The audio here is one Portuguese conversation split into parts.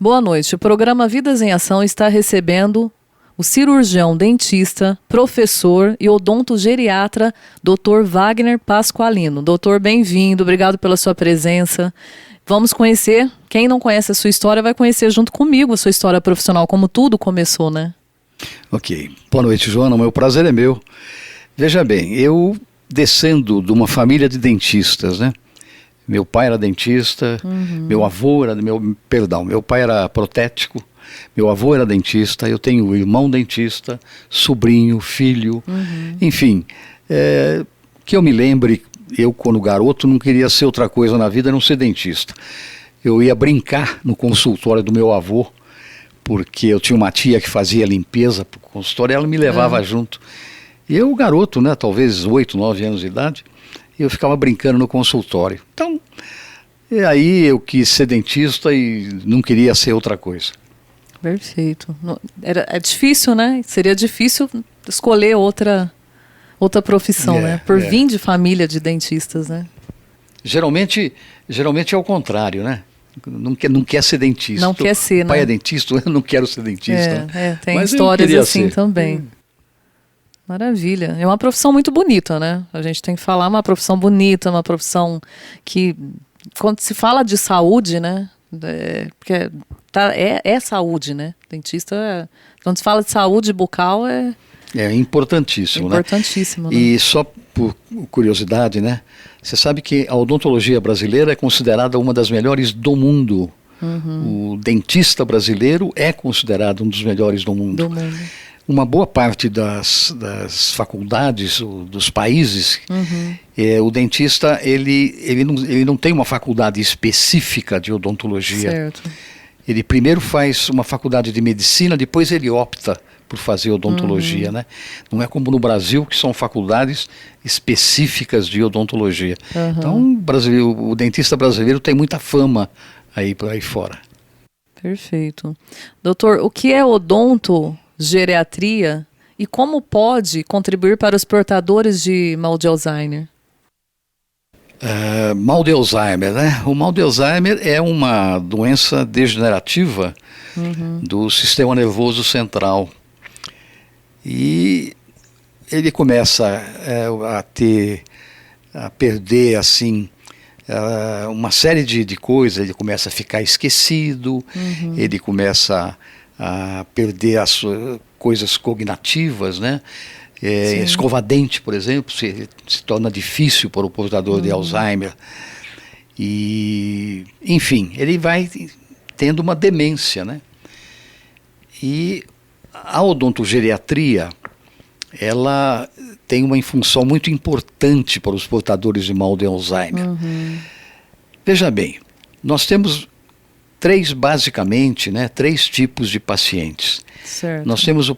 Boa noite. O programa Vidas em Ação está recebendo o cirurgião, dentista, professor e odontogeriatra, Dr. Wagner Pasqualino. Doutor, bem-vindo, obrigado pela sua presença. Vamos conhecer, quem não conhece a sua história vai conhecer junto comigo a sua história profissional, como tudo começou, né? Ok. Boa noite, Joana, o meu prazer é meu. Veja bem, eu descendo de uma família de dentistas, né? Meu pai era dentista, meu avô era, meu pai era protético, meu avô era dentista, eu tenho irmão dentista, sobrinho, filho, enfim, que eu me lembre, eu quando garoto não queria ser outra coisa na vida, a não ser dentista. Eu ia brincar no consultório do meu avô, porque eu tinha uma tia que fazia limpeza para o consultório, ela me levava junto. E eu, garoto, né, talvez 8, 9 anos de idade, eu ficava brincando no consultório. Então, e aí eu quis ser dentista e não queria ser outra coisa. Perfeito. É difícil, né? Seria difícil escolher outra profissão, né? Por vir de família de dentistas, né? Geralmente é o contrário, né? Não quer ser dentista. Não quer ser, né? O pai é dentista, eu não quero ser dentista. Tem mas histórias assim também. Maravilha. É uma profissão muito bonita, né? A gente tem que falar uma profissão bonita, uma profissão que, quando se fala de saúde, né? Porque é saúde, né? Dentista, quando se fala de saúde bucal, é importantíssimo, né? Importantíssimo, né? E só por curiosidade, né? Você sabe que a odontologia brasileira é considerada uma das melhores do mundo. O dentista brasileiro é considerado um dos melhores do mundo. Uma boa parte das faculdades dos países, o dentista ele não tem uma faculdade específica de odontologia. Certo. Ele primeiro faz uma faculdade de medicina, depois ele opta por fazer odontologia, né? Não é como no Brasil, que são faculdades específicas de odontologia. Então, o dentista brasileiro tem muita fama aí fora. Perfeito. Doutor, o que é odontogeriatria e como pode contribuir para os portadores de mal de Alzheimer? Mal de Alzheimer, né? O mal de Alzheimer é uma doença degenerativa do sistema nervoso central. E ele começa a perder, assim, uma série de coisas. Ele começa a ficar esquecido, ele começa a perder as coisas cognitivas, né? Escovar dente, por exemplo, se torna difícil para o portador de Alzheimer. E, enfim, ele vai tendo uma demência, né? E a odontogeriatria, ela tem uma função muito importante para os portadores de mal de Alzheimer. Veja bem, nós temos basicamente, três tipos de pacientes. Certo. Nós temos o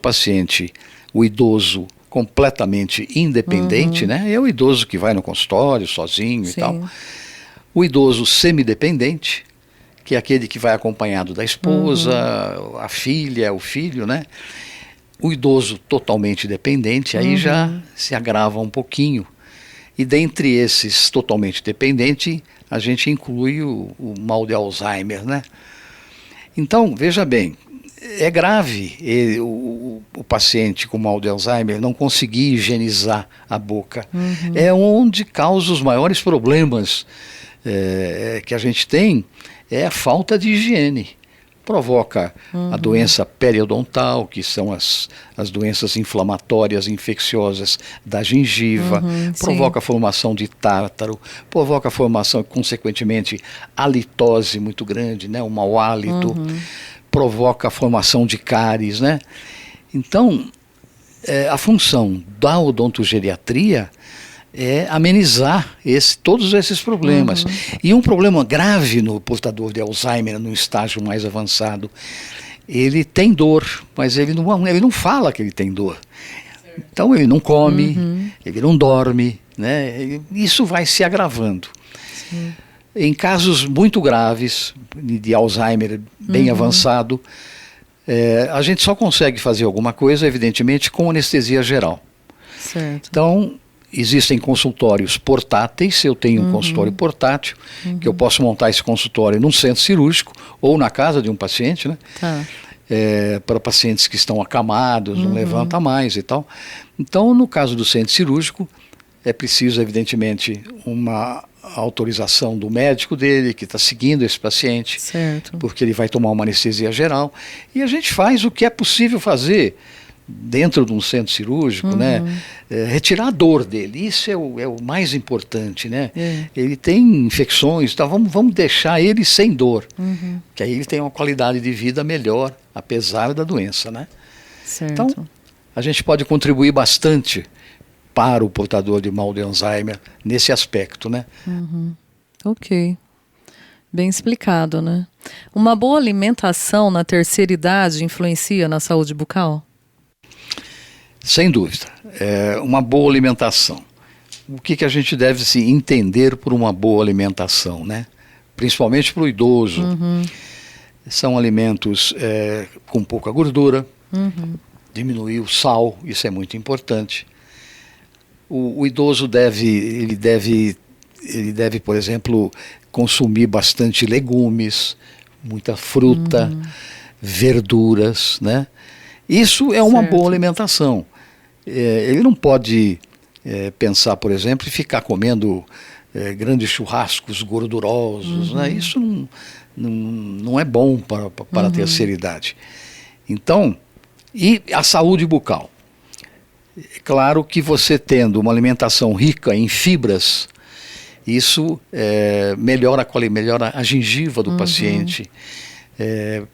idoso completamente independente, né? É o idoso que vai no consultório sozinho e tal. O idoso semidependente, que é aquele que vai acompanhado da esposa, a filha, o filho, né? O idoso totalmente dependente, aí já se agrava um pouquinho. E dentre esses totalmente dependente, a gente inclui o mal de Alzheimer, né? Então, veja bem, é grave o paciente com mal de Alzheimer não conseguir higienizar a boca. É onde causa os maiores problemas que a gente tem, é a falta de higiene. Provoca a doença periodontal, que são as doenças inflamatórias, infecciosas da gengiva, provoca a formação de tártaro, provoca a formação, consequentemente, halitose muito grande, né? O mau hálito, provoca a formação de cáries, né? Então, a função da odontogeriatria é amenizar todos esses problemas. E um problema grave no portador de Alzheimer, no estágio mais avançado, ele tem dor, mas ele não fala que ele tem dor. Então ele não come, ele não dorme, né? Isso vai se agravando. Em casos muito graves, de Alzheimer bem avançado, a gente só consegue fazer alguma coisa, evidentemente, com anestesia geral. Certo. Então, existem consultórios portáteis, eu tenho um consultório portátil, que eu posso montar esse consultório num centro cirúrgico ou na casa de um paciente, né? Tá. Para pacientes que estão acamados, não levanta mais e tal. Então, no caso do centro cirúrgico, é preciso, evidentemente, uma autorização do médico dele, que está seguindo esse paciente, Certo. porque ele vai tomar uma anestesia geral. E a gente faz o que é possível fazer dentro de um centro cirúrgico, né? Retirar a dor dele, isso é o mais importante, né? Ele tem infecções, então vamos deixar ele sem dor, que aí ele tem uma qualidade de vida melhor, apesar da doença, né? Certo. Então, a gente pode contribuir bastante para o portador de mal de Alzheimer nesse aspecto, né? Ok. Bem explicado, né? Uma boa alimentação na terceira idade influencia na saúde bucal? Sem dúvida. Uma boa alimentação. O que a gente deve se entender por uma boa alimentação, né? Principalmente para o idoso. São alimentos com pouca gordura, diminuir o sal, isso é muito importante. O idoso deve, por exemplo, consumir bastante legumes, muita fruta, verduras, né? Isso é uma boa alimentação. Ele não pode pensar, por exemplo, em ficar comendo grandes churrascos gordurosos, né? Isso não é bom para a terceira idade. Então, e a saúde bucal? É claro que você tendo uma alimentação rica em fibras, isso melhora a gengiva do paciente,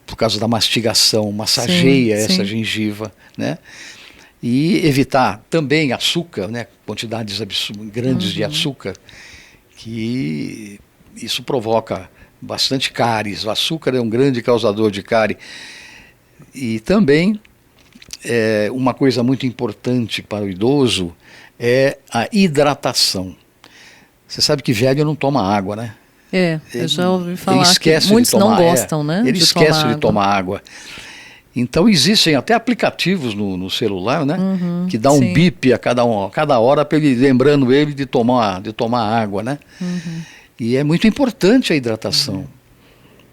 por causa da mastigação, massageia essa gengiva, né? E evitar também açúcar, né? Quantidades grandes de açúcar, que isso provoca bastante cáries. O açúcar é um grande causador de cárie. E também uma coisa muito importante para o idoso é a hidratação. Você sabe que velho não toma água, né? Eu já ouvi falar que muitos não gostam, né? Ele esquece de tomar água. Então existem até aplicativos no celular, né? Que dá um bip a cada hora para ele, lembrando ele de tomar água, né? E é muito importante a hidratação.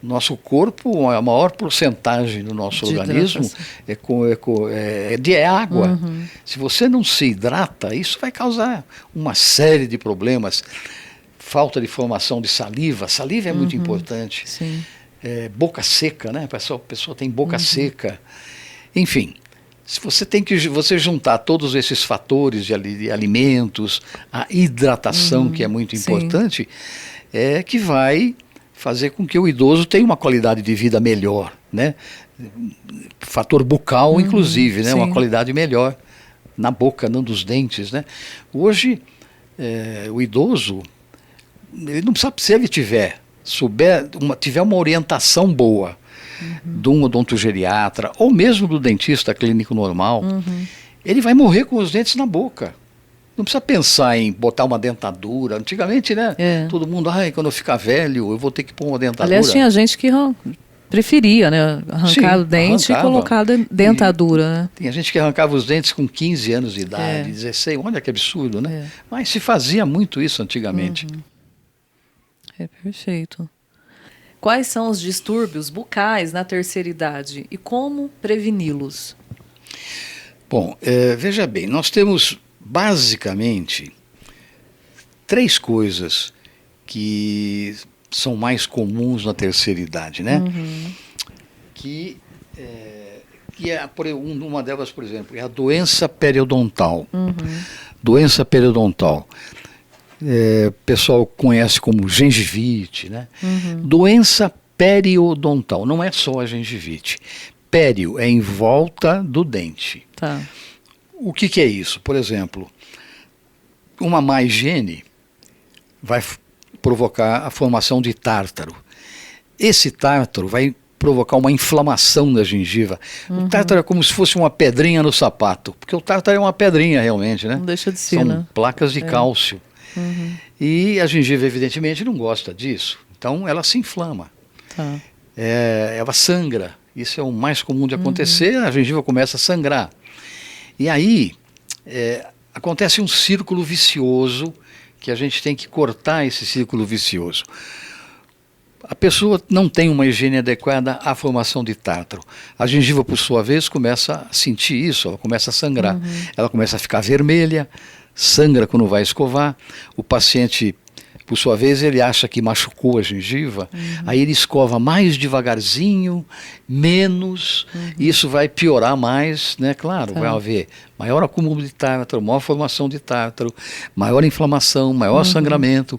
Nosso corpo, a maior porcentagem do nosso organismo é água. Se você não se hidrata, isso vai causar uma série de problemas. Falta de formação de saliva. Saliva é muito importante. Boca seca, né? A pessoa tem boca seca. Enfim, se você juntar todos esses fatores de alimentos, a hidratação, que é muito importante, que vai fazer com que o idoso tenha uma qualidade de vida melhor, né? Fator bucal, inclusive, né? Uma qualidade melhor na boca, não dos dentes, né? Hoje, o idoso, ele não precisa, se ele tiver uma orientação boa de um odontogeriatra ou mesmo do dentista clínico normal, ele vai morrer com os dentes na boca. Não precisa pensar em botar uma dentadura. Antigamente, né? Todo mundo, quando eu ficar velho, eu vou ter que pôr uma dentadura. Aliás, tinha gente que preferia, né? Arrancar o dente e colocar dentadura, né? Tinha gente que arrancava os dentes com 15 anos de idade, 16, olha que absurdo, né? Mas se fazia muito isso antigamente. Perfeito. Quais são os distúrbios bucais na terceira idade e como preveni-los? Bom, veja bem, nós temos basicamente 3 coisas que são mais comuns na terceira idade, né? Uma delas, por exemplo, é a doença periodontal. Doença periodontal. O pessoal conhece como gengivite, né? Doença periodontal, não é só a gengivite. Pério é em volta do dente. Tá. O que é isso? Por exemplo, uma má higiene vai provocar a formação de tártaro. Esse tártaro vai provocar uma inflamação da gengiva. O tártaro é como se fosse uma pedrinha no sapato, porque o tártaro é uma pedrinha realmente, né? Não deixa de ser, São né? placas de cálcio. E a gengiva, evidentemente, não gosta disso. Então, ela se inflama. Tá. Ela sangra. Isso é o mais comum de acontecer. A gengiva começa a sangrar. E aí, acontece um círculo vicioso que a gente tem que cortar esse círculo vicioso. A pessoa não tem uma higiene adequada à formação de tártaro. A gengiva, por sua vez, começa a sentir isso, ela começa a sangrar. Ela começa a ficar vermelha, sangra quando vai escovar. O paciente, por sua vez, ele acha que machucou a gengiva, aí ele escova mais devagarzinho, menos, e isso vai piorar mais, né? Claro, vai haver maior acúmulo de tártaro, maior formação de tártaro, maior inflamação, maior sangramento,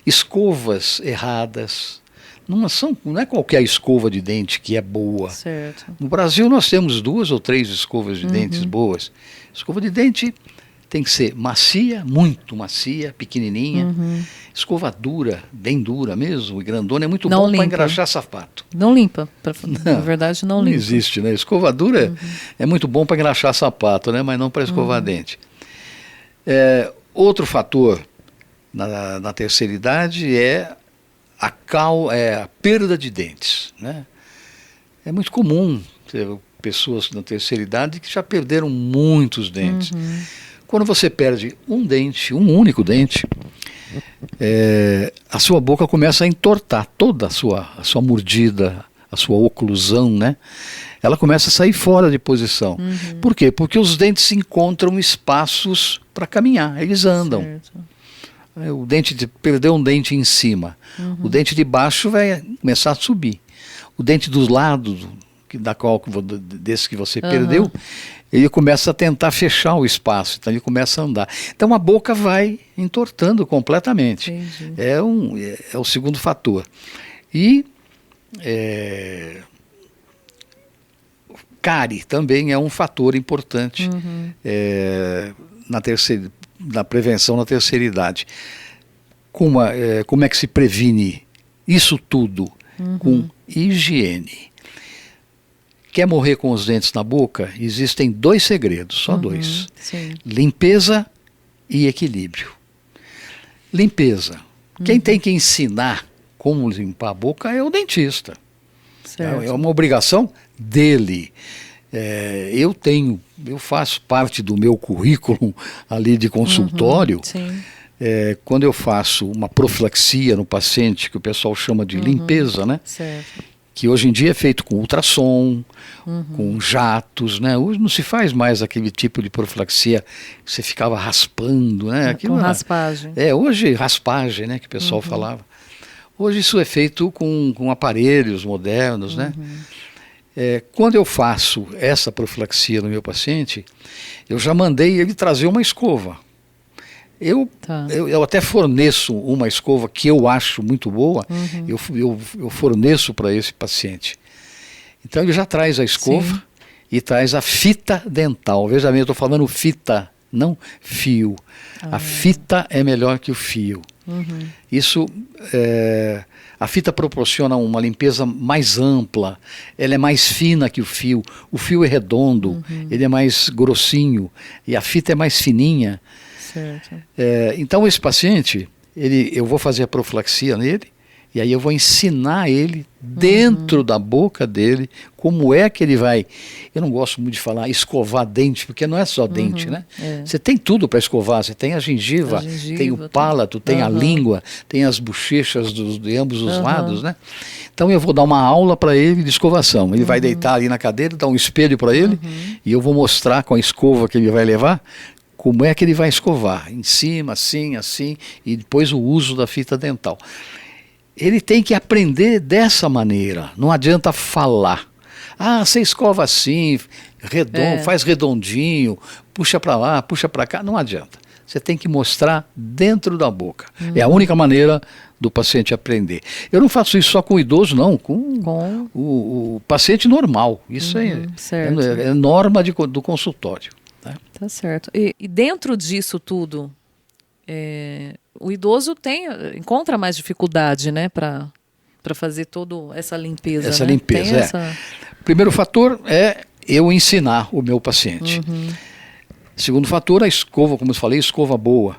escovas erradas. Não é qualquer escova de dente que é boa. Certo. No Brasil nós temos 2 ou 3 escovas de dentes boas. Escova de dente tem que ser macia, muito macia, pequenininha. Escova dura, bem dura mesmo, e grandona, é muito bom para engraxar sapato. Não limpa, na verdade não limpa. Não existe, né? Escova dura é muito bom para engraxar sapato, né? Mas não para escovar dente. Outro fator na terceira idade é a perda de dentes, né? É muito comum ter pessoas na terceira idade que já perderam muitos dentes. Quando você perde um dente, um único dente, a sua boca começa a entortar toda a sua mordida, a sua oclusão, né? Ela começa a sair fora de posição. Por quê? Porque os dentes encontram espaços para caminhar, eles andam. Certo. Perdeu um dente em cima, o dente de baixo vai começar a subir. O dente do lado, desse que você perdeu, ele começa a tentar fechar o espaço, então ele começa a andar. Então a boca vai entortando completamente. É o segundo fator. E cárie também é um fator importante na prevenção na terceira idade. Como é que se previne isso tudo? Com higiene. Quer morrer com os dentes na boca? Existem 2 segredos, só 2. Sim. Limpeza e equilíbrio. Limpeza. Quem tem que ensinar como limpar a boca é o dentista. Certo. É uma obrigação dele. Eu faço parte do meu currículo ali de consultório. Quando eu faço uma profilaxia no paciente, que o pessoal chama de limpeza, né? Certo. Que hoje em dia é feito com ultrassom, com jatos, né? Hoje não se faz mais aquele tipo de profilaxia que você ficava raspando, né? Com raspagem. Hoje raspagem, né? Que o pessoal falava. Hoje isso é feito com aparelhos modernos, né? Quando eu faço essa profilaxia no meu paciente, eu já mandei ele trazer uma escova. Eu até forneço uma escova que eu acho muito boa, eu forneço para esse paciente. Então ele já traz a escova e traz a fita dental. Veja bem, eu estou falando fita, não fio. A fita é melhor que o fio. Isso, a fita proporciona uma limpeza mais ampla, ela é mais fina que o fio é redondo, ele é mais grossinho e a fita é mais fininha. Certo. Então esse paciente, eu vou fazer a profilaxia nele, e aí eu vou ensinar ele dentro da boca dele como é que ele vai. Eu não gosto muito de falar escovar dente, porque não é só dente, né? Você tem tudo para escovar, você tem a gengiva, tem o palato, tem a língua, tem as bochechas de ambos os lados, né? Então eu vou dar uma aula para ele de escovação. Ele vai deitar ali na cadeira, dar um espelho para ele, e eu vou mostrar com a escova que ele vai levar como é que ele vai escovar, em cima, assim, assim, e depois o uso da fita dental. Ele tem que aprender dessa maneira, não adianta falar. Você escova assim, faz redondinho, puxa para lá, puxa para cá, não adianta. Você tem que mostrar dentro da boca. É a única maneira do paciente aprender. Eu não faço isso só com o idoso, não, com o paciente normal. Isso é norma do consultório. Tá certo. E dentro disso tudo, o idoso encontra mais dificuldade, né, para fazer toda essa limpeza. Essa limpeza, Primeiro fator é eu ensinar o meu paciente. Segundo fator, a escova, como eu falei, escova boa,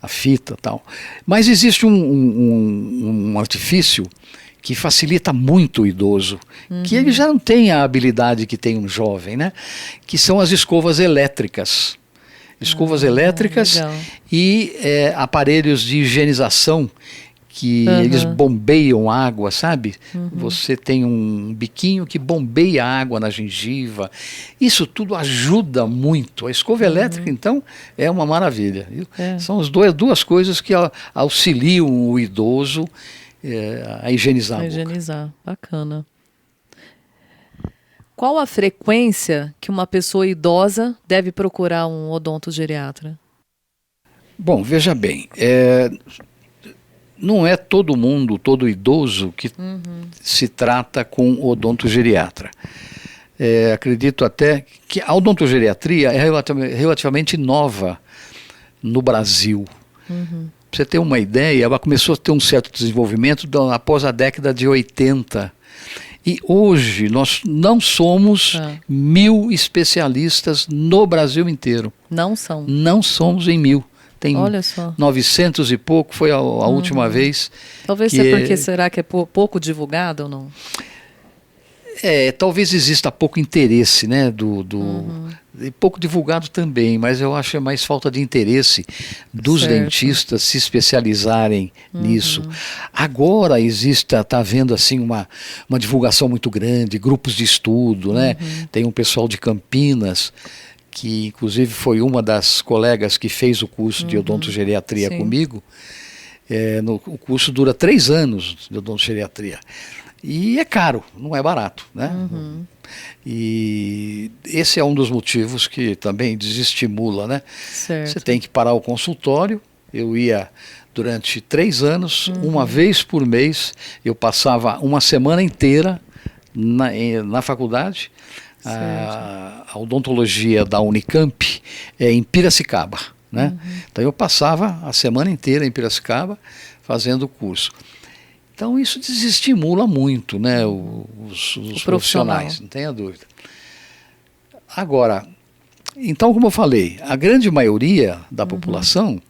a fita e tal. Mas existe um artifício que facilita muito o idoso, que ele já não tem a habilidade que tem um jovem, né? Que são as escovas elétricas. escovas elétricas legal. e aparelhos de higienização que eles bombeiam água, sabe? Você tem um biquinho que bombeia água na gengiva. Isso tudo ajuda muito. A escova elétrica, então, é uma maravilha. São as duas coisas que auxiliam o idoso a higienizar a boca. Higienizar, bacana. Qual a frequência que uma pessoa idosa deve procurar um odontogeriatra? Bom, veja bem, não é todo mundo, todo idoso que se trata com odontogeriatra. Acredito até que a odontogeriatria é relativamente nova no Brasil. Para você ter uma ideia, ela começou a ter um certo desenvolvimento após a década de 80. E hoje nós não somos 1000 especialistas no Brasil inteiro. Não são? Não somos em 1000. Tem Olha só. 900 e pouco, foi a última vez. Talvez seja porque será que é pouco divulgado ou não? Talvez exista pouco interesse, né, pouco divulgado também, mas eu acho que é mais falta de interesse dos dentistas se especializarem nisso. Agora está havendo assim uma divulgação muito grande, grupos de estudo, né? Tem um pessoal de Campinas que inclusive foi uma das colegas que fez o curso de odontogeriatria comigo. O curso dura 3 anos de odontogeriatria. E é caro, não é barato, né? E esse é um dos motivos que também desestimula, né? Certo. Você tem que parar o consultório. Eu ia durante 3 anos, uma vez por mês, eu passava uma semana inteira na faculdade. A odontologia da Unicamp é em Piracicaba, né? Então eu passava a semana inteira em Piracicaba fazendo o curso. Então isso desestimula muito, né, os profissionais, não tenha dúvida. Agora, então como eu falei, a grande maioria da população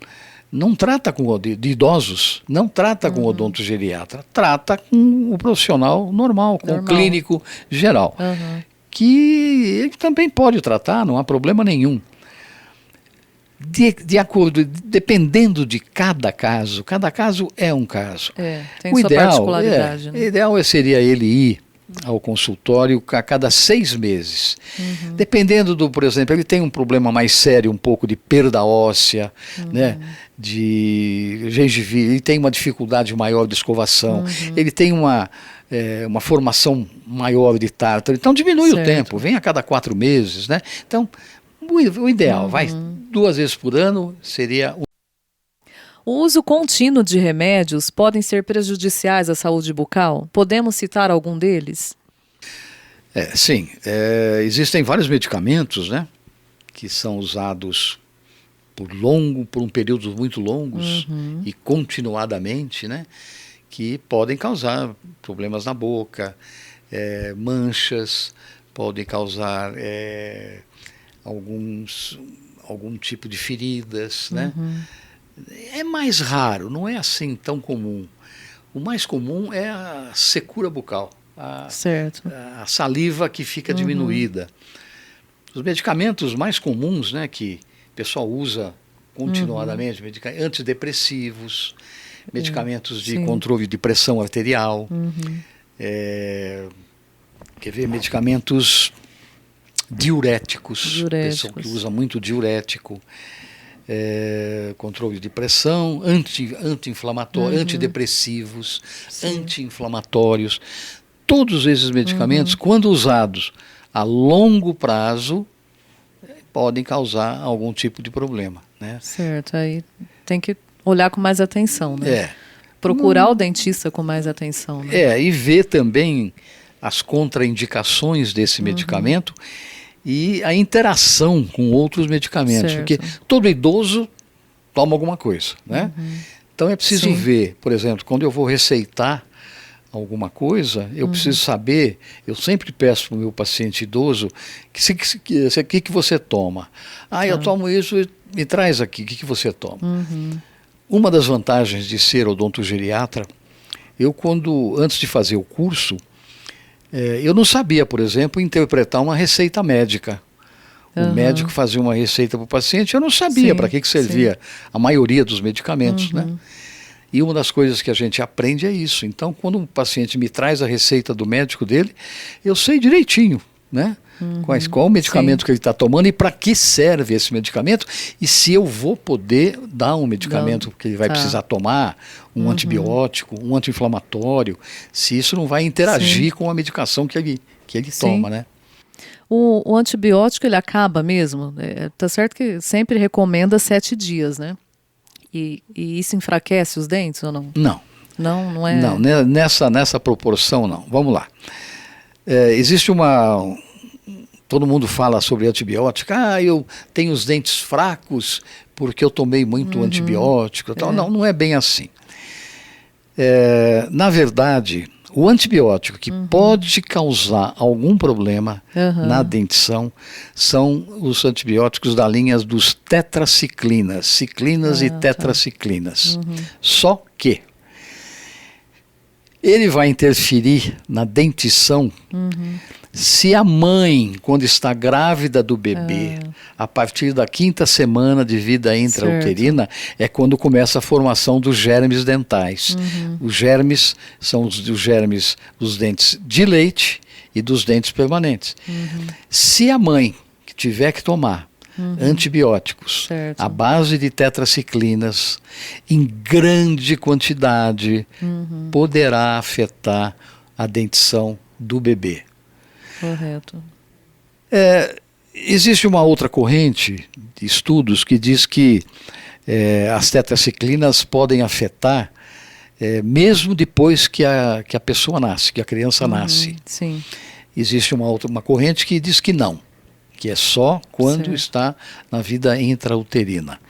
não trata de idosos, não trata com odontogeriatra, trata com o profissional normal, com o clínico geral. Que ele também pode tratar, não há problema nenhum. De acordo, dependendo de cada caso é um caso. Tem sua particularidade. O ideal seria ele ir ao consultório a cada 6 meses. Dependendo por exemplo, ele tem um problema mais sério, um pouco de perda óssea, né, de gengivite, ele tem uma dificuldade maior de escovação, ele tem uma formação maior de tártaro, então diminui o tempo, vem a cada 4 meses, né? Então, o ideal, 2 vezes por ano seria... O uso contínuo de remédios podem ser prejudiciais à saúde bucal? Podemos citar algum deles? Sim, existem vários medicamentos, né, que são usados por um período muito longos e continuadamente, né, que podem causar problemas na boca, manchas, podem causar algum tipo de feridas, né? É mais raro, não é assim tão comum. O mais comum é a secura bucal, a saliva que fica diminuída. Os medicamentos mais comuns, né, que o pessoal usa continuadamente, antidepressivos, medicamentos de controle de pressão arterial, medicamentos diuréticos, pessoa que usa muito diurético, controle de pressão, anti-inflamatório, antidepressivos, anti-inflamatórios. Todos esses medicamentos, quando usados a longo prazo, podem causar algum tipo de problema, né? Certo, aí tem que olhar com mais atenção, né? Procurar o dentista com mais atenção, né? E ver também as contraindicações desse medicamento e a interação com outros medicamentos, porque todo idoso toma alguma coisa, né? Então é preciso ver, por exemplo, quando eu vou receitar alguma coisa, eu preciso saber, eu sempre peço para o meu paciente idoso, o que você toma? Eu tomo isso, me traz aqui, o que você toma? Uma das vantagens de ser odontogeriatra, antes de fazer o curso, eu não sabia, por exemplo, interpretar uma receita médica. O médico fazia uma receita para o paciente, eu não sabia para que servia a maioria dos medicamentos, né? E uma das coisas que a gente aprende é isso. Então, quando um paciente me traz a receita do médico dele, eu sei direitinho, né? Qual o medicamento que ele está tomando e para que serve esse medicamento e se eu vou poder dar um medicamento que ele vai precisar tomar, um antibiótico, um anti-inflamatório, se isso não vai interagir com a medicação que ele toma, né? O antibiótico, ele acaba mesmo? Tá certo que sempre recomenda 7 dias, né? E isso enfraquece os dentes ou não? Não. Não é? Não, nessa proporção não. Vamos lá. Existe todo mundo fala sobre antibiótico. Eu tenho os dentes fracos porque eu tomei muito antibiótico e tal. Não é bem assim. Na verdade, o antibiótico que pode causar algum problema na dentição são os antibióticos da linha dos tetraciclinas, ciclinas e tetraciclinas. Só que ele vai interferir na dentição se a mãe, quando está grávida do bebê, a partir da 5ª semana de vida intrauterina, é quando começa a formação dos germes dentais. Os germes são os germes dos dentes de leite e dos dentes permanentes. Se a mãe que tiver que tomar antibióticos à base de tetraciclinas em grande quantidade, poderá afetar a dentição do bebê. Correto. Existe uma outra corrente de estudos que diz que as tetraciclinas podem afetar mesmo depois que a pessoa nasce, que a criança nasce. Sim. Existe uma corrente que diz que não, que é só quando está na vida intrauterina.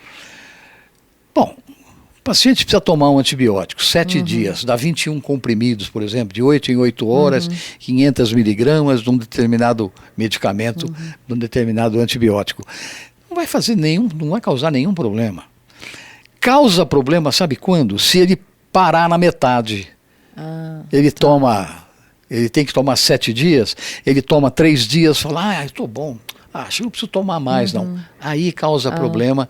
Bom, o paciente precisa tomar um antibiótico, 7 dias, dá 21 comprimidos, por exemplo, de 8 em 8 horas, 500 miligramas de um determinado medicamento, de um determinado antibiótico. Não vai não vai causar nenhum problema. Causa problema, sabe quando? Se ele parar na metade. Ele tem que tomar 7 dias, ele toma 3 dias, fala, estou bom, acho que não preciso tomar mais, não. Aí causa problema,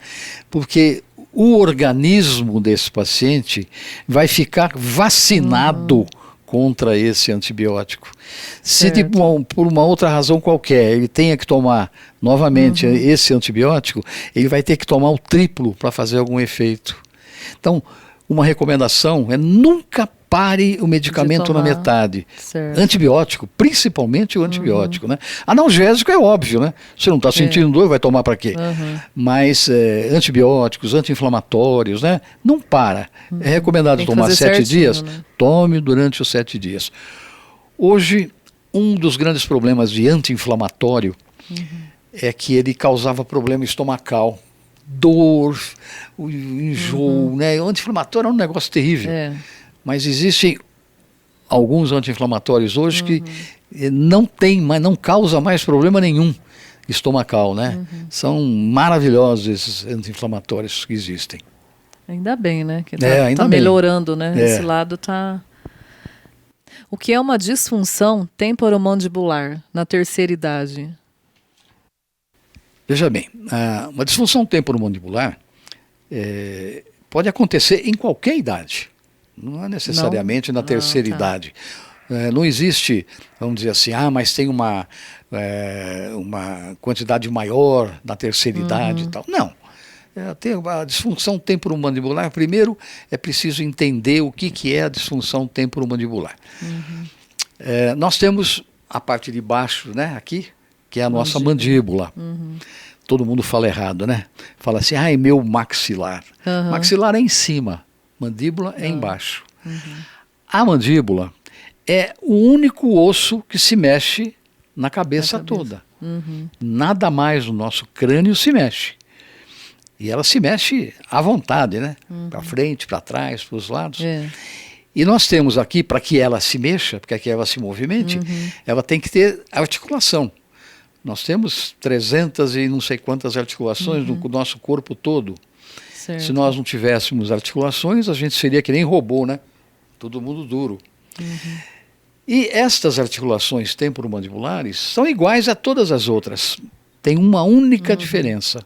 porque o organismo desse paciente vai ficar vacinado contra esse antibiótico. Se por uma outra razão qualquer ele tenha que tomar novamente esse antibiótico, ele vai ter que tomar o triplo para fazer algum efeito. Então, uma recomendação é nunca pare o medicamento na metade. Antibiótico, principalmente o antibiótico, né? Analgésico é óbvio, né? Você não está sentindo dor, vai tomar para quê? Mas antibióticos, anti-inflamatórios, né? Não para. É recomendado tomar 7 dias, né? Tome durante os 7 dias. Hoje, um dos grandes problemas de anti-inflamatório é que ele causava problema estomacal, dor, enjoo, né? O anti-inflamatório é um negócio terrível. Mas existem alguns anti-inflamatórios hoje que não causa mais problema nenhum estomacal, né? São maravilhosos esses anti-inflamatórios que existem. Ainda bem, né? Que tá melhorando, né? Esse lado tá... O que é uma disfunção temporomandibular na terceira idade? Veja bem, uma disfunção temporomandibular pode acontecer em qualquer idade. Não é necessariamente na terceira idade. Não existe, vamos dizer assim, mas tem uma quantidade maior na terceira idade e tal. Não. Tem a disfunção temporomandibular, primeiro é preciso entender o que é a disfunção temporomandibular. Nós temos a parte de baixo, né, aqui, que é a nossa mandíbula. Todo mundo fala errado, né? Fala assim, meu maxilar. Maxilar é em cima. Mandíbula é embaixo. A mandíbula é o único osso que se mexe na cabeça toda. Nada mais no nosso crânio se mexe. E ela se mexe à vontade, né? Para frente, para trás, para os lados. E nós temos aqui, para que ela se mexa, para que ela se movimente, ela tem que ter articulação. Nós temos 300 e não sei quantas articulações no nosso corpo todo. Se nós não tivéssemos articulações, a gente seria que nem robô, né? Todo mundo duro. E estas articulações temporomandibulares são iguais a todas as outras. Tem uma única diferença.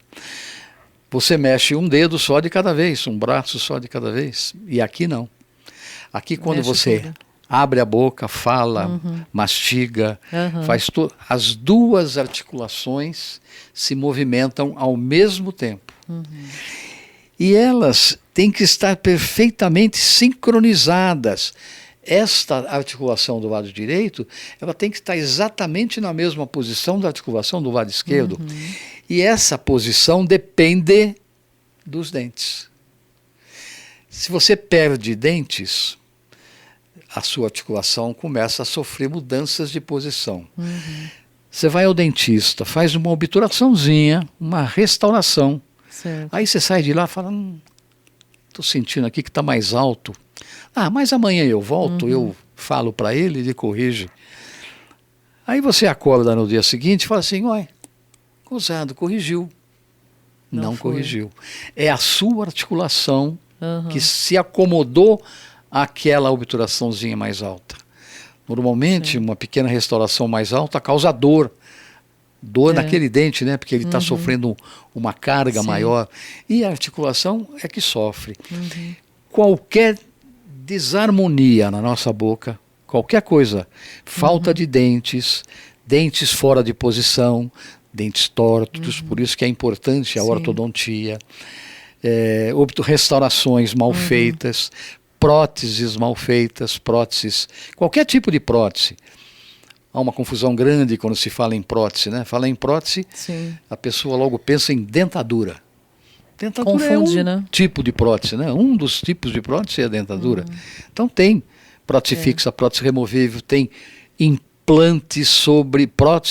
Você mexe um dedo só de cada vez, um braço só de cada vez. E aqui não. Aqui quando Mexe você tudo. abre a boca, fala, mastiga, faz as duas articulações se movimentam ao mesmo tempo. E elas têm que estar perfeitamente sincronizadas. Esta articulação do lado direito, ela tem que estar exatamente na mesma posição da articulação do lado esquerdo. E essa posição depende dos dentes. Se você perde dentes, a sua articulação começa a sofrer mudanças de posição. Você vai ao dentista, faz uma obturaçãozinha, uma restauração. Certo. Aí você sai de lá e fala, estou sentindo aqui que está mais alto. Mas amanhã eu volto, eu falo para ele corrige. Aí você acorda no dia seguinte e fala assim, olha, gozado, corrigiu. Não corrigiu. É a sua articulação que se acomodou àquela obturaçãozinha mais alta. Normalmente, uma pequena restauração mais alta causa dor. Dor naquele dente, né? Porque ele está sofrendo uma carga maior. E a articulação é que sofre. Qualquer desarmonia na nossa boca, qualquer coisa, falta de dentes, dentes fora de posição, dentes tortos, por isso que é importante a ortodontia, restaurações mal feitas, próteses mal feitas, próteses, qualquer tipo de prótese. Há uma confusão grande quando se fala em prótese, né? Fala em prótese, a pessoa logo pensa em dentadura. Dentadura Confunde, é né? tipo de prótese, né? Um dos tipos de prótese é a dentadura. Então tem prótese fixa, prótese removível, tem prótese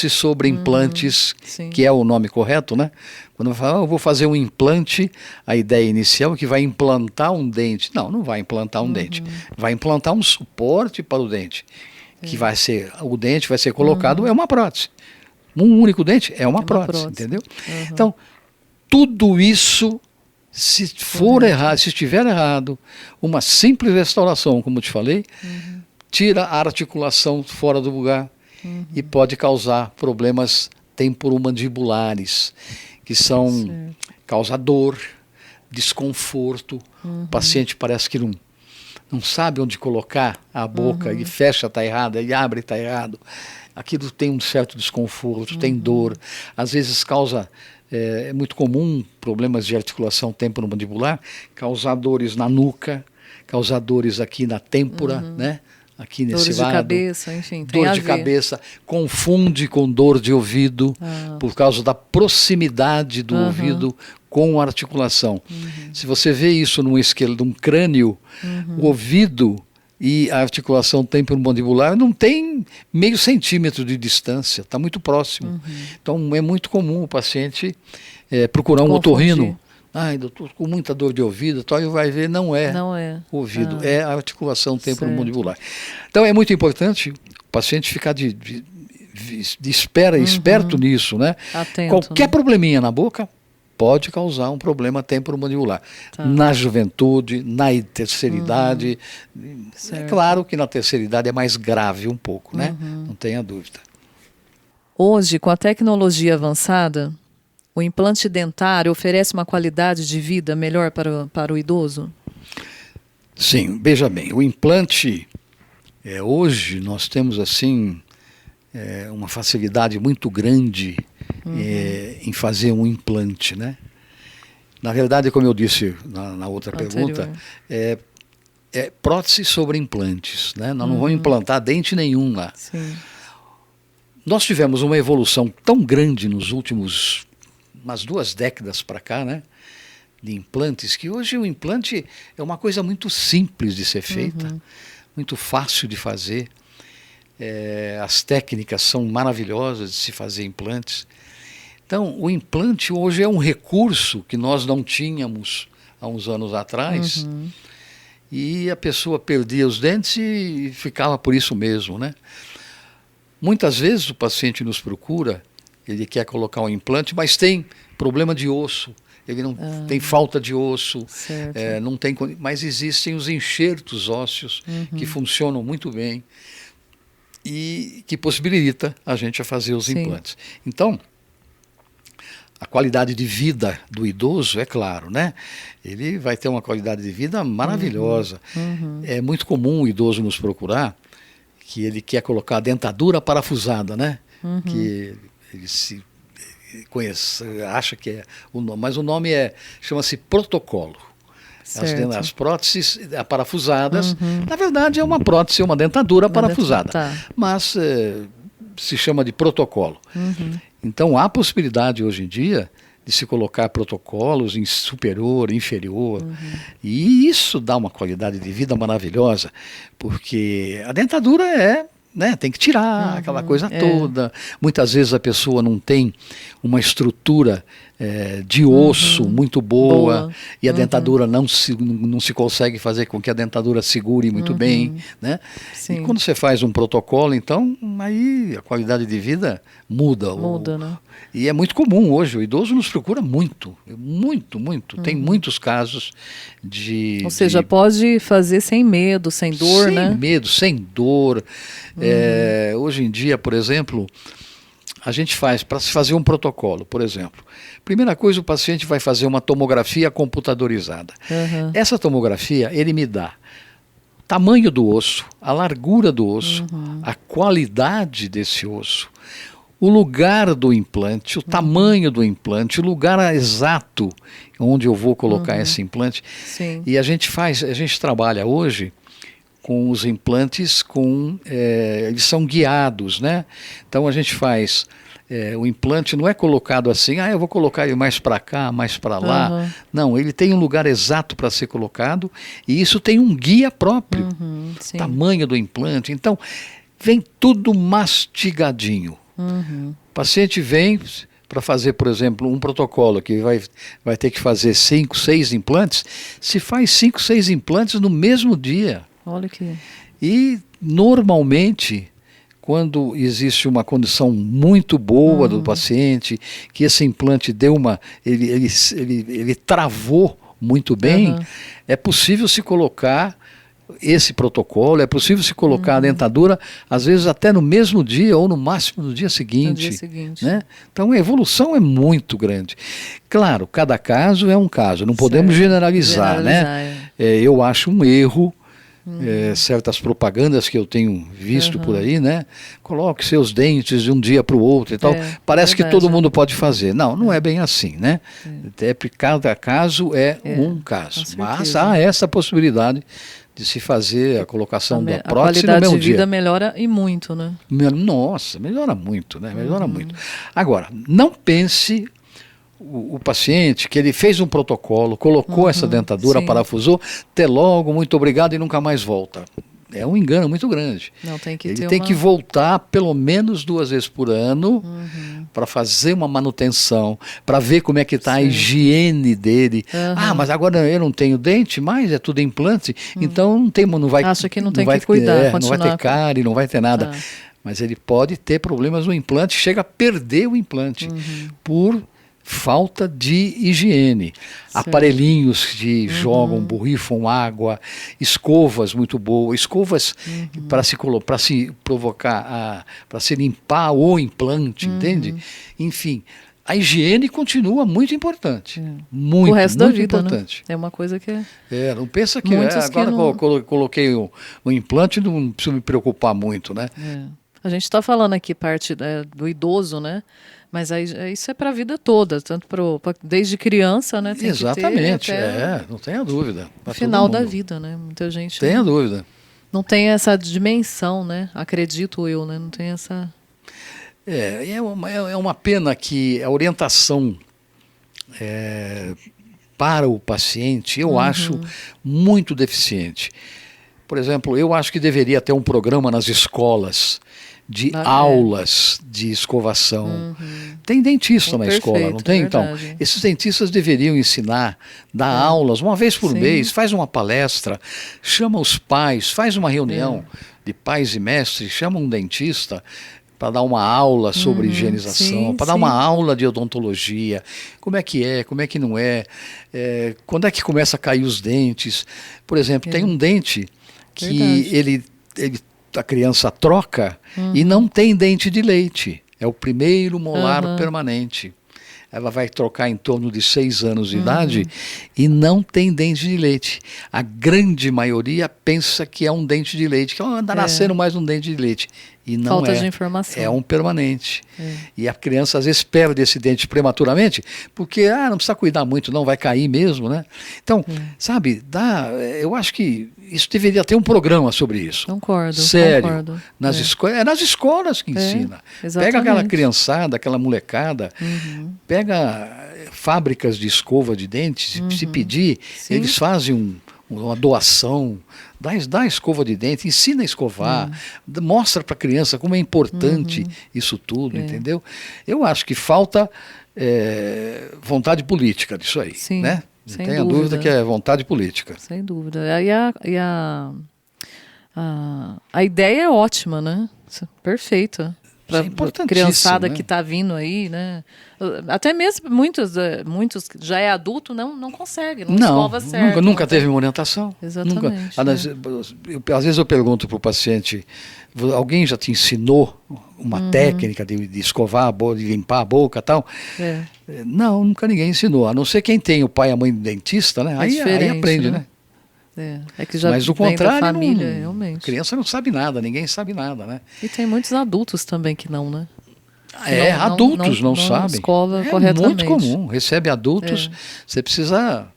sobre implantes, que é o nome correto, né? Quando vai falar, eu vou fazer um implante, a ideia inicial é que vai implantar um dente. Não vai implantar um dente. Vai implantar um suporte para o dente. Que vai ser, o dente vai ser colocado, é uma prótese. Um único dente é uma prótese, entendeu? Então, tudo isso, se for errado, se estiver errado, uma simples restauração, como eu te falei, tira a articulação fora do lugar e pode causar problemas temporomandibulares, que são causa dor, desconforto. O paciente parece que não sabe onde colocar a boca, e fecha, está errado, e abre, está errado. Aquilo tem um certo desconforto, tem dor, às vezes causa, é muito comum, problemas de articulação temporomandibular, causar dores na nuca, causar dores aqui na têmpora, né? Aqui nesse Dores lado. de cabeça, enfim, tem dor a de ver. cabeça, confunde com dor de ouvido, por causa da proximidade do ouvido com a articulação. Se você vê isso num esqueleto, num crânio, o ouvido e a articulação temporomandibular não tem meio centímetro de distância, está muito próximo. Então é muito comum o paciente procurar um otorrino. Doutor, com muita dor de ouvido, e vai ver, não é ouvido, é a articulação temporomandibular. Então é muito importante o paciente ficar esperto nisso, né? Atento, Qualquer probleminha na boca pode causar um problema temporomandibular. Na juventude, na terceira idade. É claro que na terceira idade é mais grave um pouco, né? Não tenha dúvida. Hoje, com a tecnologia avançada, o implante dentário oferece uma qualidade de vida melhor para o idoso? Sim, veja bem, o implante, hoje nós temos assim uma facilidade muito grande em fazer um implante, né? Na verdade, como eu disse na outra pergunta, é prótese sobre implantes, né? Nós não vamos implantar dente nenhum lá. Nós tivemos uma evolução tão grande nos últimos umas 2 décadas para cá, né, de implantes, que hoje o implante é uma coisa muito simples de ser feita, muito fácil de fazer. As técnicas são maravilhosas de se fazer implantes. Então, o implante hoje é um recurso que nós não tínhamos há uns anos atrás, e a pessoa perdia os dentes e ficava por isso mesmo, né? Muitas vezes o paciente nos procura, ele quer colocar um implante, mas tem problema de osso, ele não tem falta de osso, não tem, mas existem os enxertos ósseos que funcionam muito bem e que possibilita a gente a fazer os implantes. Então, a qualidade de vida do idoso, é claro, né? Ele vai ter uma qualidade de vida maravilhosa. É muito comum o idoso nos procurar que ele quer colocar a dentadura parafusada, né? Que ele se conhece, acha que é o nome, mas o nome chama-se protocolo. As próteses parafusadas, na verdade é uma prótese, uma dentadura parafusada, mas se chama de protocolo. Então há possibilidade hoje em dia de se colocar protocolos em superior, inferior, e isso dá uma qualidade de vida maravilhosa, porque a dentadura tem que tirar aquela coisa toda. Muitas vezes a pessoa não tem uma estrutura de osso muito boa, e a dentadura não se consegue fazer com que a dentadura segure muito bem, né? E quando você faz um protocolo, então, aí a qualidade de vida muda. Né? E é muito comum hoje, o idoso nos procura muito. Tem muitos casos de... Ou seja, pode fazer sem medo, sem dor, sem né? Sem medo, sem dor. Hoje em dia, por exemplo, a gente faz, para se fazer um protocolo, por exemplo, primeira coisa, o paciente vai fazer uma tomografia computadorizada. Essa tomografia, ele me dá o tamanho do osso, a largura do osso, a qualidade desse osso, o lugar do implante, o tamanho do implante, o lugar exato onde eu vou colocar esse implante. E a gente trabalha hoje com os implantes, eles são guiados, né? Então a gente faz, o implante não é colocado assim, eu vou colocar ele mais para cá, mais para lá. Não, ele tem um lugar exato para ser colocado, e isso tem um guia próprio, tamanho do implante. Então, vem tudo mastigadinho. O paciente vem para fazer, por exemplo, um protocolo que vai ter que fazer 5, 6 implantes, se faz 5, 6 implantes no mesmo dia. Olha que... E, normalmente, quando existe uma condição muito boa do paciente, que esse implante ele travou muito bem, é possível se colocar esse protocolo, é possível se colocar a dentadura, às vezes até no mesmo dia ou no máximo no dia seguinte. Né? Então a evolução é muito grande. Claro, cada caso é um caso, não podemos generalizar, né? Eu acho um erro certas propagandas que eu tenho visto por aí, né? Coloque seus dentes de um dia para o outro e tal. Parece que todo mundo pode fazer. Não é bem assim, né? Até porque cada caso é um caso. Mas há essa possibilidade de se fazer a colocação da prótese no mesmo dia. A qualidade de vida melhora e muito, né? Nossa, melhora muito, né? Melhora muito. Agora, não pense o paciente que ele fez um protocolo, colocou essa dentadura, parafusou, até logo, muito obrigado e nunca mais volta. É um engano muito grande. Ele tem que voltar pelo menos 2 vezes por ano para fazer uma manutenção, para ver como é que está a higiene dele. Mas agora eu não tenho dente, mas é tudo implante, então não vai... Acha que não tem que cuidar, não vai ter cárie, não vai ter nada. Mas ele pode ter problemas no implante, chega a perder o implante por falta de higiene. Aparelhinhos que jogam, borrifam água, escovas muito boas, escovas para se provocar, para se limpar o implante, entende? Enfim, a higiene continua muito importante. Muito, o resto da vida, importante. Né? É uma coisa que não pensa que agora eu coloquei o implante, não preciso me preocupar muito, né? A gente está falando aqui parte do idoso, né? Mas isso é para a vida toda, tanto desde criança, né? Tem Exatamente, que ter não tenha dúvida. No final da vida, né? Muita gente tenha dúvida. Não tem essa dimensão, né? Acredito eu, né? Não tem essa... É uma pena que a orientação para o paciente, eu acho muito deficiente. Por exemplo, eu acho que deveria ter um programa nas escolas de aulas de escovação. Tem dentista na escola, não tem? Então, esses dentistas deveriam ensinar, dar aulas uma vez por mês, faz uma palestra, chama os pais, faz uma reunião de pais e mestres, chama um dentista para dar uma aula sobre higienização, para dar uma aula de odontologia, como é que não é, quando é que começa a cair os dentes. Por exemplo, tem um dente que a criança troca e não tem dente de leite. É o primeiro molar permanente. ela vai trocar em torno de 6 anos de idade e não tem dente de leite. A grande maioria pensa que é um dente de leite, que anda nascendo mais um dente de leite. E não Falta é. de informação. É um permanente. E a criança às vezes perde esse dente prematuramente, porque não precisa cuidar muito, não vai cair mesmo, né? Então, sabe, eu acho que isso deveria ter um programa sobre isso. Concordo. Sério. Concordo. Nas escolas, é nas escolas que ensina. Exatamente. Pega aquela criançada, aquela molecada, pega fábricas de escova de dentes, se pedir, eles fazem uma doação, dá escova de dente, ensina a escovar, mostra para a criança como é importante isso tudo, entendeu? Eu acho que falta vontade política disso aí, Sim, né? Não sem tenha dúvida que é vontade política. Sem dúvida. A ideia é ótima, né? Perfeita. Para a criançada, né? Que está vindo aí, né? Até mesmo muitos que já é adulto não consegue, não escova certo. Nunca teve uma orientação. Exatamente. Às vezes eu pergunto para o paciente, alguém já te ensinou uma técnica de escovar a boca, de limpar a boca e tal? Não, nunca ninguém ensinou, a não ser quem tem o pai e a mãe dentista, né? Aí aprende, né? É que já mas o vem contrário, da família, realmente. A criança não sabe nada, ninguém sabe nada, né? E tem muitos adultos também que não, né? Adultos não sabem. Escova corretamente. Muito comum, recebe adultos, você precisa...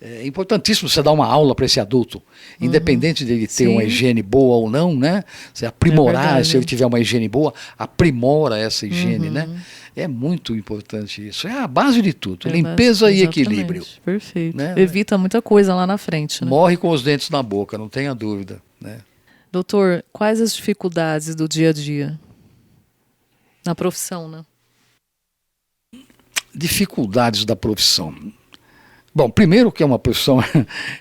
É importantíssimo você dar uma aula para esse adulto, independente dele ter uma higiene boa ou não, né? Você aprimorar, se ele tiver uma higiene boa, aprimora essa higiene, né? É muito importante isso. É a base de tudo, limpeza e equilíbrio. Perfeito. Né? Evita muita coisa lá na frente. Né? Morre com os dentes na boca, não tenha dúvida. Né? Doutor, quais as dificuldades do dia a dia? Na profissão, né? Dificuldades da profissão. Bom, primeiro que é uma profissão,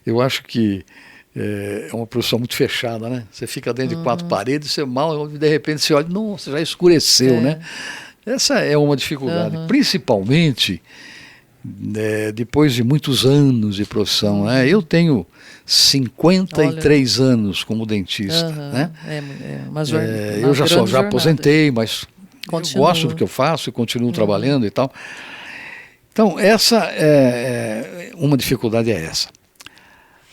eu acho que é uma profissão muito fechada, né? Você fica dentro de 4 paredes, você mal, de repente você olha, nossa, já escureceu, né? Essa é uma dificuldade, principalmente depois de muitos anos de profissão, né? Eu tenho 53 anos como dentista, né? Uma jornada, eu já aposentei, mas eu gosto do que eu faço e continuo trabalhando e tal. Então, uma dificuldade é essa.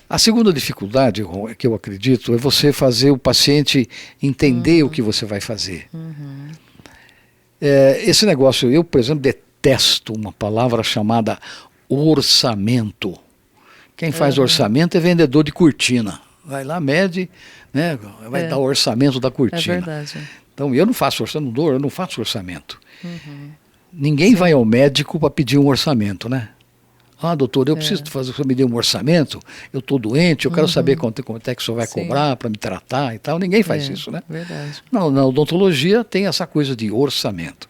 A segunda dificuldade, que eu acredito, é você fazer o paciente entender o que você vai fazer. Esse negócio, eu, por exemplo, detesto uma palavra chamada orçamento. Quem faz orçamento é vendedor de cortina. Vai lá, mede, né, vai dar o orçamento da cortina. É verdade. Então, eu não faço orçamento, eu não faço orçamento. Ninguém vai ao médico para pedir um orçamento, né? Doutor, eu preciso fazer, você me dê um orçamento, eu estou doente, eu quero saber quanto é que o senhor vai cobrar para me tratar e tal. Ninguém faz isso, né? Verdade. Na odontologia tem essa coisa de orçamento.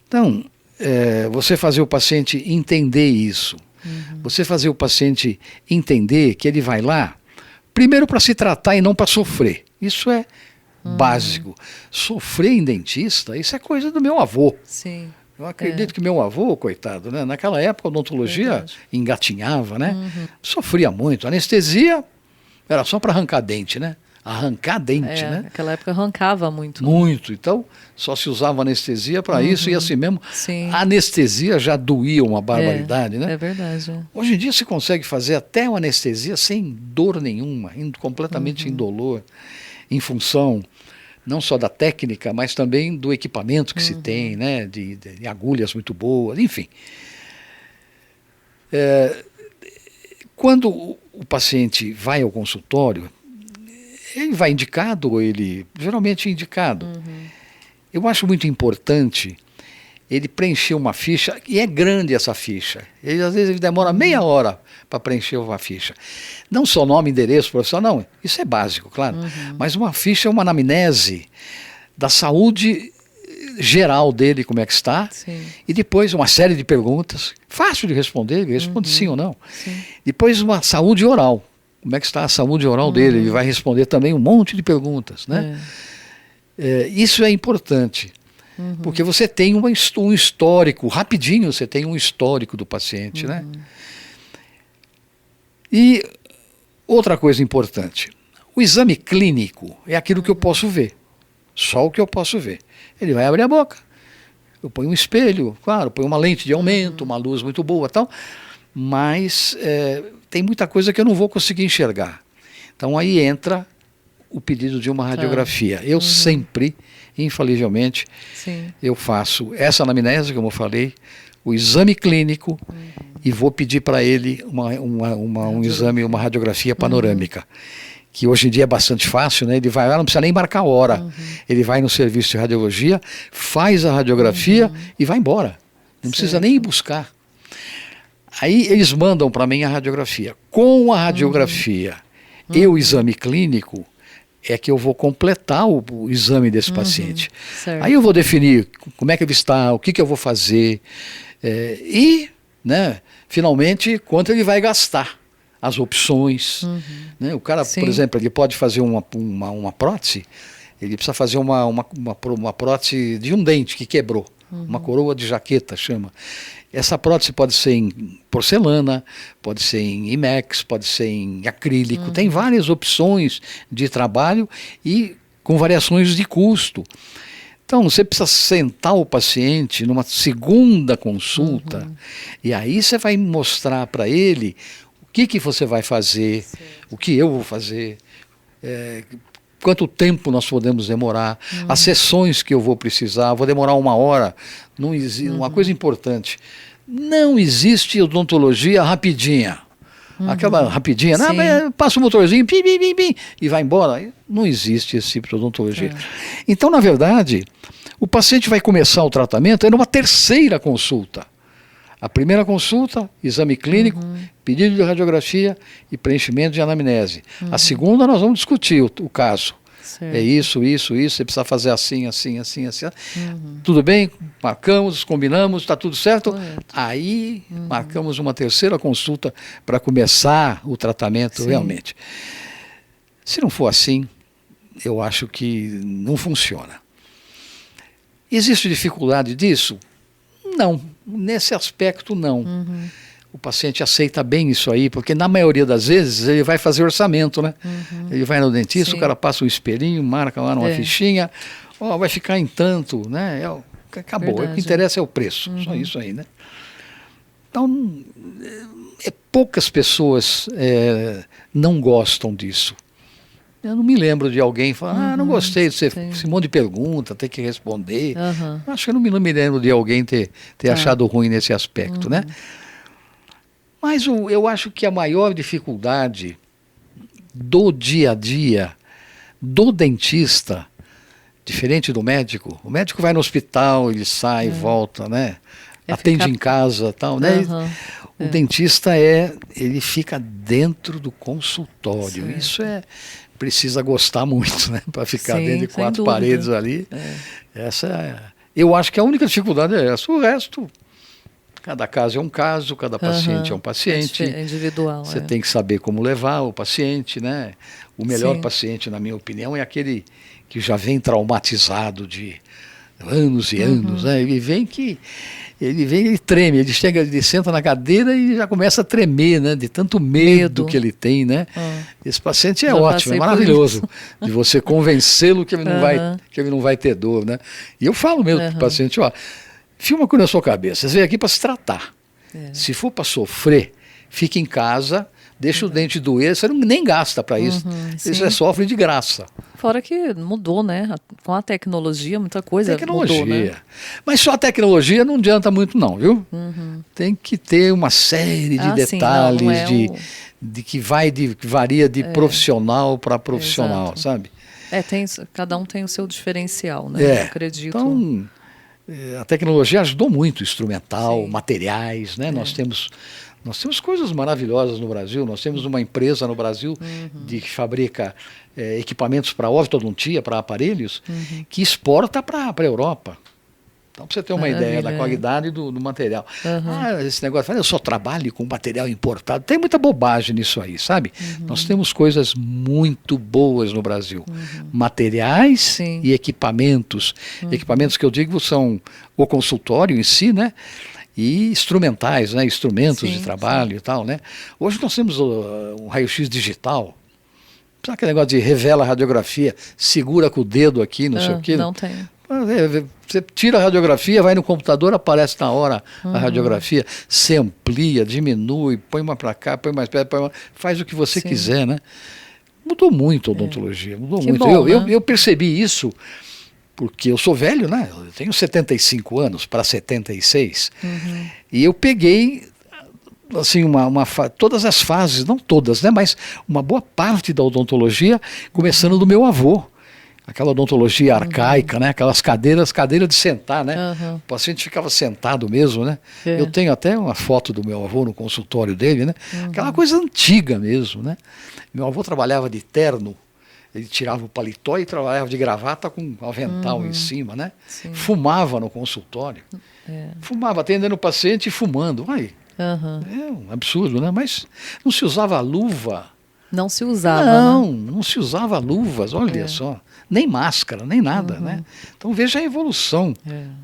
Então, você fazer o paciente entender isso, você fazer o paciente entender que ele vai lá, primeiro para se tratar e não para sofrer. Isso é básico. Sofrer em dentista, isso é coisa do meu avô. Sim. Eu acredito que meu avô, coitado, né? Naquela época a odontologia engatinhava, né? Sofria muito. Anestesia era só para arrancar dente, né? Arrancar dente, né? Naquela época arrancava muito. Muito. Então, só se usava anestesia para isso e assim mesmo. Sim. A anestesia já doía uma barbaridade, né? É verdade. Hoje em dia se consegue fazer até uma anestesia sem dor nenhuma, completamente indolor, em função não só da técnica, mas também do equipamento que se tem, né? De agulhas muito boas, enfim. Quando o paciente vai ao consultório, ele vai indicado, geralmente é indicado. Eu acho muito importante ele preencher uma ficha, e é grande essa ficha. Às vezes ele demora meia hora para preencher uma ficha. Não só nome, endereço, profissional, não, isso é básico, claro. Mas uma ficha é uma anamnese da saúde geral dele, como é que está, e depois uma série de perguntas, fácil de responder, ele responde sim ou não. Depois uma saúde oral, como é que está a saúde oral dele, ele vai responder também um monte de perguntas, né? Isso é importante. Porque você tem um histórico, rapidinho você tem um histórico do paciente, né? E outra coisa importante, o exame clínico é aquilo que eu posso ver, só o que eu posso ver. Ele vai abrir a boca, Eu ponho um espelho, claro, ponho uma lente de aumento, uma luz muito boa e tal, mas tem muita coisa que eu não vou conseguir enxergar. Então aí entra o pedido de uma radiografia. Eu sempre, infalivelmente, eu faço essa anamnese, como eu falei, o exame clínico e vou pedir para ele um exame, uma radiografia panorâmica, que hoje em dia é bastante fácil, né? Ele vai lá, não precisa nem marcar hora. Ele vai no serviço de radiologia, faz a radiografia e vai embora. Não precisa nem ir buscar. Aí eles mandam para mim a radiografia. Com a radiografia e o exame clínico, é que eu vou completar o exame desse paciente. Certo. Aí eu vou definir como é que ele está, o que eu vou fazer e, né, finalmente, quanto ele vai gastar, as opções. Né? O cara, por exemplo, ele pode fazer uma prótese, ele precisa fazer uma prótese de um dente que quebrou, uma coroa de jaqueta, chama. Essa prótese pode ser em porcelana, pode ser em IMEX, pode ser em acrílico, tem várias opções de trabalho e com variações de custo. Então, você precisa sentar o paciente numa segunda consulta e aí você vai mostrar para ele o que você vai fazer, o que eu vou fazer, quanto tempo nós podemos demorar, as sessões que eu vou precisar, vou demorar 1 hora. Não existe, uma coisa importante, não existe odontologia rapidinha. Aquela rapidinha, passa o motorzinho, pim, pim, pim, pim, e vai embora. Não existe esse tipo de odontologia. Então, na verdade, o paciente vai começar o tratamento numa terceira consulta. A primeira consulta, exame clínico, pedido de radiografia e preenchimento de anamnese. A segunda, nós vamos discutir o caso. Certo. É isso, você precisa fazer assim. Tudo bem, marcamos, combinamos, está tudo certo. Correto. Aí marcamos uma terceira consulta para começar o tratamento realmente. Se não for assim, eu acho que não funciona. Existe dificuldade disso? Não, nesse aspecto não. O paciente aceita bem isso aí, porque na maioria das vezes ele vai fazer orçamento, né? Ele vai no dentista, o cara passa um espelhinho, marca lá numa fichinha, vai ficar em tanto, né? Acabou, Verdade. o que interessa é o preço, só isso aí, né? Então, poucas pessoas não gostam disso. Eu não me lembro de alguém falar, não gostei de esse monte de pergunta, ter que responder. Acho que eu não me lembro de alguém ter achado ruim nesse aspecto, né? Mas eu acho que a maior dificuldade do dia a dia do dentista, diferente do médico, o médico vai no hospital, ele sai, volta, né? Atende em casa, tal, né? O dentista ele fica dentro do consultório. Certo. Isso precisa gostar muito, né? Para ficar dentro de 4 paredes ali. Eu acho que a única dificuldade é essa. O resto, cada caso é um caso, cada paciente é um paciente. É individual. Você tem que saber como levar o paciente, né? O melhor paciente, na minha opinião, é aquele que já vem traumatizado de anos e anos, né? Ele treme, ele senta na cadeira e já começa a tremer, né? De tanto medo que ele tem, né? Esse paciente é ótimo, é maravilhoso de você convencê-lo que ele não vai ter dor, né? E eu falo mesmo para o paciente, filma uma coisa na sua cabeça, você veio aqui para se tratar. Se for para sofrer, fique em casa, deixa o dente doer, você nem gasta para isso. Você sofre de graça. Fora que mudou, né? Com a tecnologia, muita coisa mudou, né? Mas só a tecnologia não adianta muito não, viu? Tem que ter uma série de detalhes que varia de profissional para profissional, sabe? Cada um tem o seu diferencial, né? Eu acredito. Então, a tecnologia ajudou muito, instrumental, materiais, né? Nós temos coisas maravilhosas no Brasil. Nós temos uma empresa no Brasil que fabrica equipamentos para ortodontia, para aparelhos, que exporta para a Europa. Então, para você ter uma ideia da qualidade do material. Esse negócio, eu só trabalho com material importado. Tem muita bobagem nisso aí, sabe? Nós temos coisas muito boas no Brasil. Materiais e equipamentos. Equipamentos que eu digo são o consultório em si, né? E instrumentais, né? Instrumentos de trabalho e tal, né? Hoje nós temos um raio-x digital. Sabe aquele negócio de revela a radiografia, segura com o dedo aqui, não sei o quê? Não tem. Você tira a radiografia, vai no computador, aparece na hora a radiografia, você amplia, diminui, põe uma para cá, põe mais perto, faz o que você quiser, né? Mudou muito a odontologia, mudou Que muito. bom, né? Eu percebi isso porque eu sou velho, né? Eu tenho 75 anos para 76. E eu peguei assim todas as fases, não todas, né? Mas uma boa parte da odontologia, começando do meu avô. Aquela odontologia arcaica, né? Aquelas cadeiras de sentar, né? O paciente ficava sentado mesmo, né? Eu tenho até uma foto do meu avô no consultório dele, né? Aquela coisa antiga mesmo, né? Meu avô trabalhava de terno, ele tirava o paletó e trabalhava de gravata com um avental em cima, né? Sim. Fumava no consultório. Fumava, atendendo o paciente e fumando. Aí, é um absurdo, né? Mas não se usava luva. Não se usava, Não, né? não se usava luvas, olha só. Nem máscara, nem nada, né? Então veja a evolução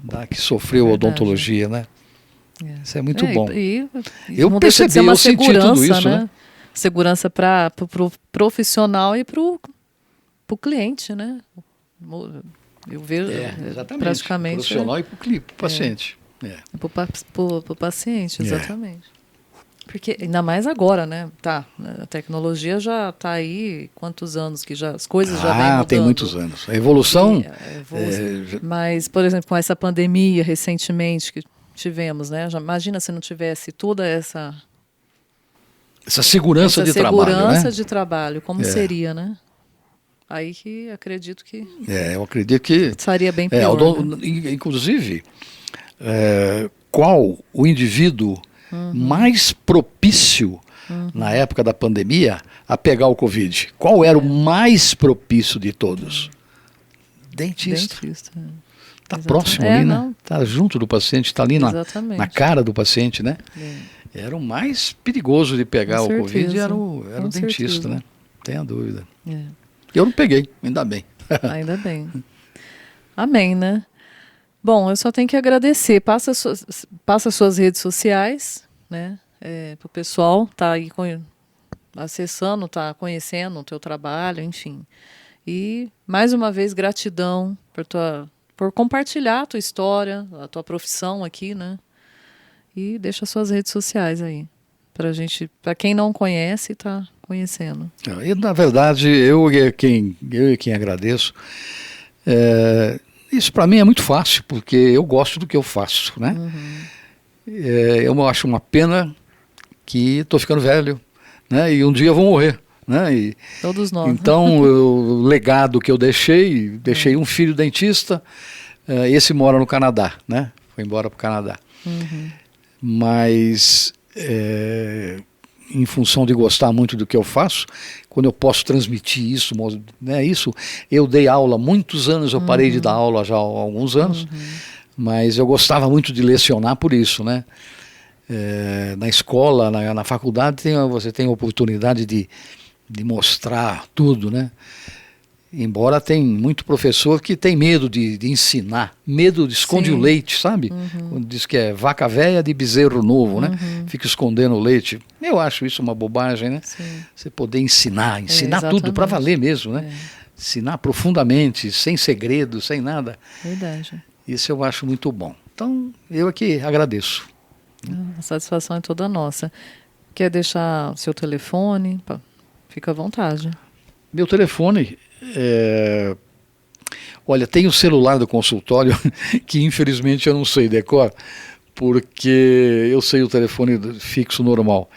da que sofreu a odontologia, né? Isso é muito bom. Eu não deixa de ser percebi, uma eu senti tudo segurança, isso, né? Segurança para o profissional e para o cliente, né? Eu vejo exatamente. praticamente. Pro profissional e para o paciente. Para o paciente, exatamente. Porque ainda mais agora, né? A tecnologia já está aí, quantos anos que já as coisas já vêm mudando. Tem muitos anos. A evolução. Mas, por exemplo, com essa pandemia recentemente que tivemos, né? Já imagina se não tivesse toda essa segurança de trabalho, né? Segurança de trabalho, como seria, né? Aí que acredito que. Eu acredito que estaria bem pior. Né? Inclusive, qual o indivíduo mais propício na época da pandemia a pegar o Covid? Qual era o mais propício de todos? Dentista. Está próximo ali, né? Está junto do paciente, está ali na cara do paciente, né? Era o mais perigoso de pegar o Covid, era o dentista, né? Não tenha dúvida. Eu não peguei, ainda bem. Ainda bem. Amém, né? Bom, eu só tenho que agradecer. Passa suas redes sociais, né? Para o pessoal tá aí acessando, tá conhecendo o teu trabalho, enfim. E mais uma vez gratidão por compartilhar a tua história, a tua profissão aqui, né? E deixa suas redes sociais aí para quem não conhece, tá conhecendo. Na verdade, eu quem agradeço. Isso para mim é muito fácil, porque eu gosto do que eu faço, né? Eu acho uma pena que estou ficando velho, né? E um dia eu vou morrer, né? Todos nós. Então, o legado que eu deixei um filho dentista, esse mora no Canadá, né? Foi embora para o Canadá. Mas, em função de gostar muito do que eu faço, quando eu posso transmitir isso, né, eu dei aula há muitos anos, eu parei de dar aula já há alguns anos, mas eu gostava muito de lecionar por isso, né? Na escola, na faculdade, você tem a oportunidade de mostrar tudo, né? Embora tem muito professor que tem medo de ensinar, medo de esconde o leite, sabe? Quando diz que é vaca velha de bezerro novo, né? Fica escondendo o leite. Eu acho isso uma bobagem, né? Você poder ensinar tudo para valer mesmo, né? Ensinar profundamente, sem segredo, sem nada. Verdade. Isso eu acho muito bom. Então, eu aqui agradeço. A satisfação é toda nossa. Quer deixar o seu telefone? Fica à vontade. Meu telefone olha, tem o celular do consultório que infelizmente eu não sei decor, porque eu sei o telefone fixo normal,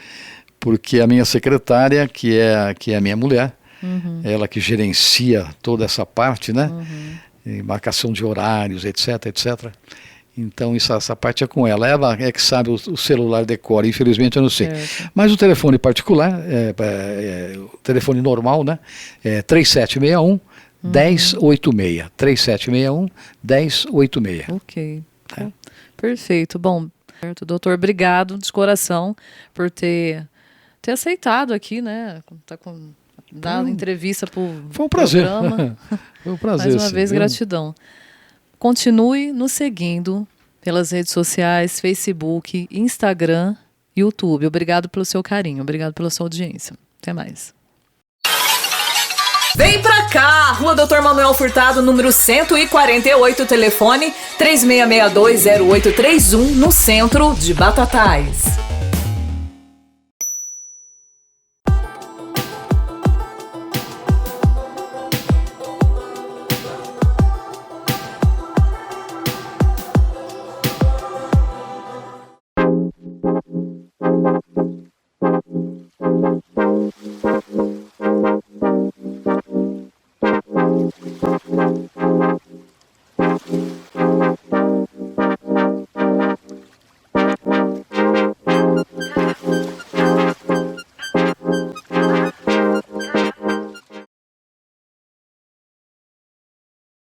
porque a minha secretária, que é a minha mulher, ela que gerencia toda essa parte, né? Marcação de horários, etc, etc. Então essa parte é com ela. Ela é que sabe o celular decora, infelizmente eu não sei. Mas o telefone particular, o telefone normal, né? É 3761 1086. 3761 1086. Ok. Perfeito. Bom, doutor, obrigado de coração por ter aceitado aqui, né? Dar entrevista para o Foi um prazer. programa. Foi um prazer. Mais uma vez, gratidão. Continue nos seguindo pelas redes sociais, Facebook, Instagram, YouTube. Obrigado pelo seu carinho, obrigado pela sua audiência. Até mais. Vem pra cá, Rua Dr. Manuel Furtado, número 148, telefone 36620831, no centro de Batatais.